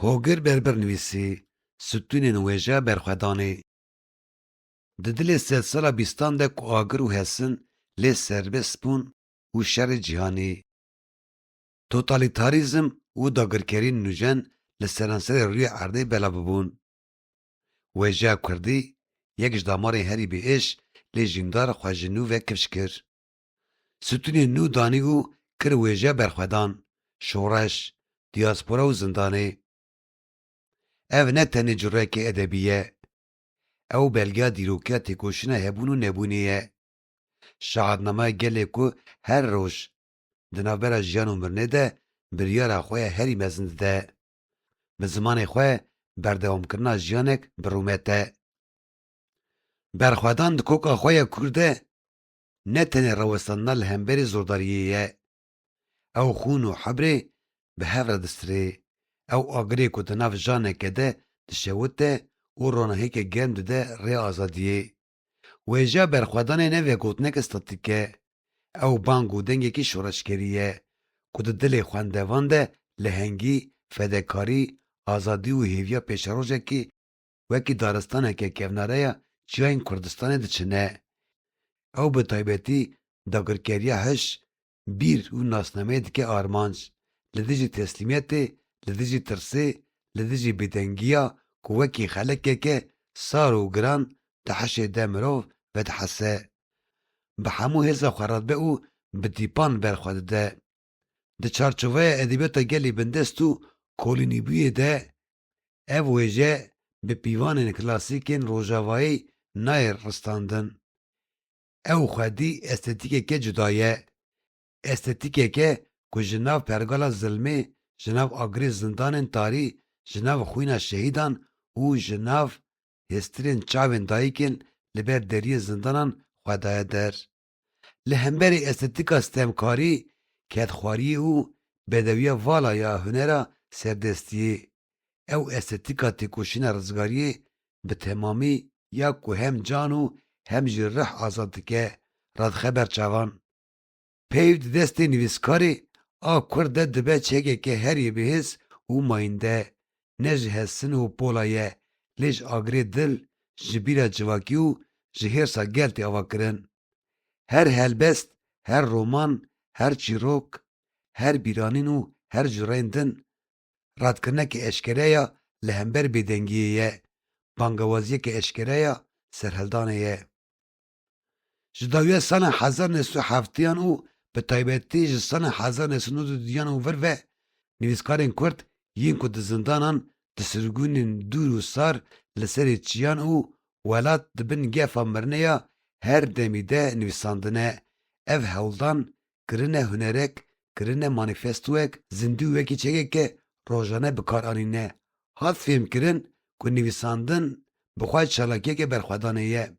هوگر بربر نویسی ستونین ویجا برخوادانی. ددلی سد سالا بیستان ده که آگر و حسن لی سربست بون و شر جهانی. توتالیتاریزم و داگرکری نوجن لسرانسر روی عرضه بلا ببون. ویجا کردی یک جدامار هری بی اش لی جندار خواجنو و کفشکر. ستونین نو دانی و کر ویجا برخوادان، شورش، دیاسپورا و زندانی. او نه تنه جره که ادبیه، او بلگا دیروکیا تکوشنه هبون و نبونیه. شاهدنامه گله که هر روش دنابرا جیان و مرنه ده بریارا خواه هری مزند ده. به زمان خواه بردوام کرنا جیانک برومته. برخوادان دکوکا خواه کرده نه تنه روستاننا لهمبری زورداریه. او خون و حبره به هفره دستره. او آگره که دناف جانه که ده دشوته او رانهی که گرم ده ری آزادیه. ویجا برخوادانه نوه گوتنک استاتیکه. او بانگو دنگی که شورشگریه. که ده دل خواندوان ده لهنگی، فدکاری، آزادی و هیویا پیشروژه که وکی دارستانه که کفناره یا جاین کردستانه ده چنه. او به تایبتی داگرکریه هش بیر و ناسنامه دکه آرمانج. لدیجی تسلیمیت، لدیجی ترسه، لدیجی بیدنگیا که وکی خلقه که سار و گران تحشه دمرو و تحسه. به همو هزا خوراد به او به دیپان برخواد ده. ده چارچوه ادبیاتا گلی بندستو کولینی بویه ده او ویجه به پیوان کلاسیکین روژاوایی نایر رستاندن. او خودی استتیکه که جدایه. استتیکه که جناو پرگالا ظلمه، جناو آگری زندان تاری، جناو خوینا شهیدان و جناو هسترین چاوین دایکین لبر دری زندانان خدای در. لهمبری استتیکا ستمکاری کتخواری و بدوی والا یا هنرا سردستی. او استتیکا تکوشین رزگاری به تمامی یا که هم جانو هم جرح آزادکه راد خبر چوان. پیوید دستی نویسکاری کرده دبه چگه که هری بهز او ماینده نج حسن و پولایه لیج آگری دل جبیره جواکی و جهرسا گلتی آوا کرن. هر هلبست، هر رومان، هر چیروک، هر بیرانین و هر جرایندن راد کرنه که اشکره یا لهمبر بیدنگیه بانگوازیه که اشکره یا سرهلدانه. جداویه سال 1907 او به تایبتی سال 1992 و ور نویسکارین کرد یین که زندانان دسرگونین دور و سار لسری چیان او ولات دبن گفا مرنه یا هر دمیده نویساندنه. اف هولدان کرنه هنرک کرنه مانیفستوک زندوکی چگه که روزانه بکار آنینه. هات فهم کرن که نویساندن بخواهد شلاکیه که برخوادانه یه.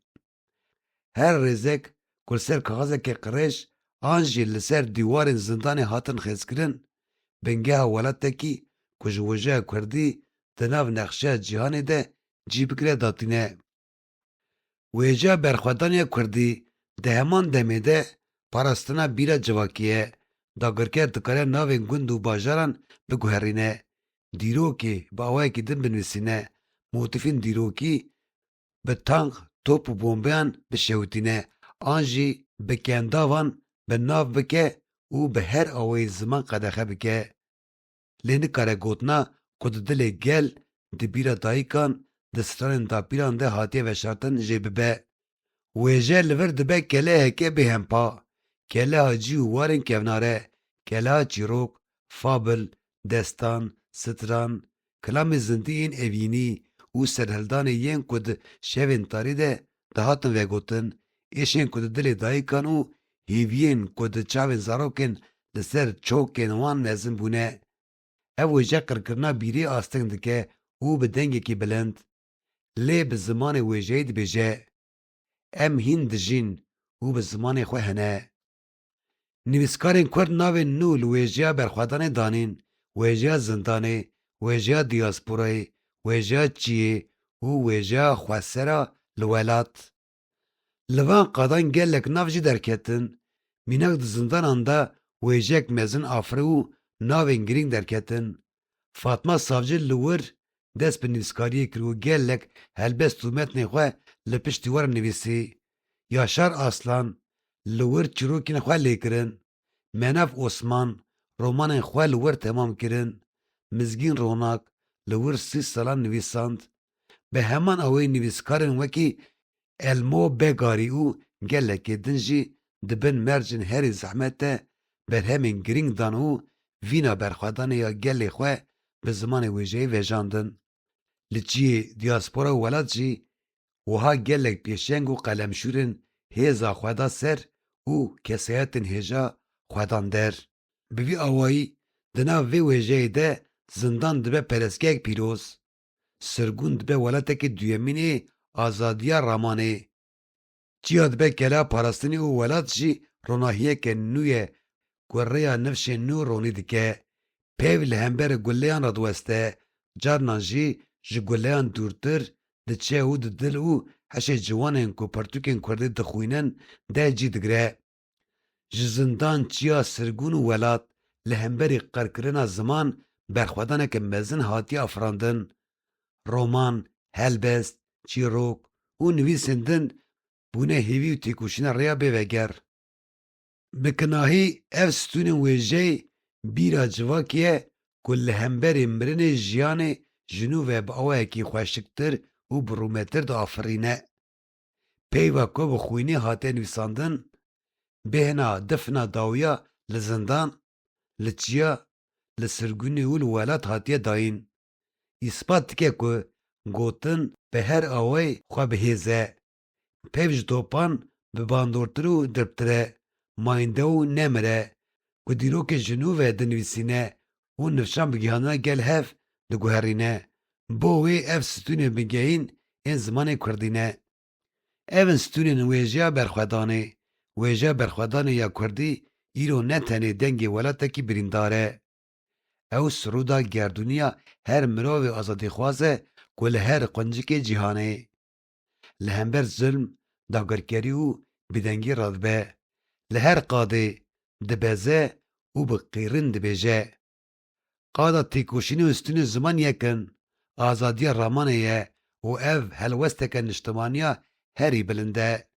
هر رزک کل سر کاغذه که قرش آنجی لسر دیوارین زندان هاتن خیز کرن بنگه ولته کی کجوجه کردی دناو نقشه جهانی ده جیب کره داتینه. ویجا برخوادانی کردی ده همان دمیده پاراستنا بیره جواکیه داگرکه دکاره ناوین گند و باجاران بگوهرینه. دیروکی با آوائی که دن بنویسینه موتیفین دیروکی به تانک توپ و بومبیان بشوتینه. آنجی به کنداوان به ناو بکه او به هر آوائی زمان قدخه بکه. لینی کاره گوتنا کد دل گل دی بیره دایکان دستران دا پیران ده هاتیه و شرطن جیب به. ویجه لور دبه کله هکه به همپا. کله ها جی و وارن کوناره. کله ها چیروک، فابل، دستان، ستران، کلام زندین اوینی او سرهلدان ین کد شوین تاری ده دهاتن و گوتن. ایشین کد دل دایکان او هیوین کد چاوین زاروکن لسر چوکن وان مزن بونه. او ویجه قرقرنا بیری آستنگ دکه او به دنگی که بلند. لی به زمان ویجه دی بجه. ام هین دجین او به زمان خواه هنه. نویسکارین کرد ناوی نو لویجه برخوادان دانین. ویجه زندانه، ویجه دیاسپورای، ویجه چیه او ویجه خواسته لولات. لوان قادان گلک ناوجی درکتن. میناک د زندان انده ویجهک مزن آفره و ناوین گرینگ درکتن. Fatma Savcı li wir dest bi nivîskariyê kir û gelek helbest û metnê xwe li piştî we re nivîsî. Yaşar Aslan li wir çîrokên xwe lêkirin. Menav Osman romanên xwe li wir temam kirin. Mizgîn Ronak li wir 30 salan nivîsand. Bi heman awê nivîskarên wekî Elmo Begarî û gelekî din jî dibin mercên herî zehmet de berhemên giring dan û vîna berxwedanê ya gelê xwe bi zimanê wêjeyî vejandin. Li ciyê diaspora welat jî wiha gelek pêşeng û qelemşûrên hêza xweda ser û kesayetên hêja xwedan der. Bi vî awayî di nav vê wêjeyê de zindan dibe perestgehek pîroz. Sirgûn dibe welatekî duyemînê azadiya ramanê. Çiya dibe kela parastinê û welat jî ronahiyeke nû ye ku rêya nifşên nû ronî dike. Pêv li hemberî gulleyan re diweste, carnan jî ji gulleyan dûrtir diçe û di dil û heşê ciwanên ku pirtûkên Kurdî dixwînin de cî digire. Ji zindan çiya sirgûn û welat li hemberî qerkirina ziman berxwedaneke mezin hatiye afirandin. Roman, helbest, çîrok û nivîsên din bûne hêvî û têkoşîna rêya bêveger. Bi kinahî ev stûnên wêjeyê bîra civakê ye ku li hemberî mirinê jiyanê ji nû ve bi awayekî xweşiktir û birûmetir diafirîne. Peyva ku bi xwînê hatiye nivîsandin, bêhna difna dawiya li zindan, li çiya, li sirgûnê û li welat hatiye dayîn. İspat dike ku gotin bi her awayê xwe bihêze. Pêv ji topan bi bandortir û dirptir e, mayînde û nemire, ku dîrokê ji nû ve dinivîsîne û nifşan bigihandina gel hev diguherîne. Bo wê ev stûnên bigehîn ên zimanê Kurdî ne. Ev in stûnên wêjeya berxwedanê. Wêjeya berxwedanê ya Kurdî îro ne tenê dengê welatekî birîndar e. Ew siroda gerdûniya her mirovê azadîxwaz e ku li her quncikê cîhanê. Li hember zulm, dagirkerî û bêdengî radibe. Li her qadê dibeze û bi qîrin dibêje. Qada têkoşînê û stûnê ziman yekin, azadiya ramanê ye û ev helwesteke niştimaniya herî bilind e.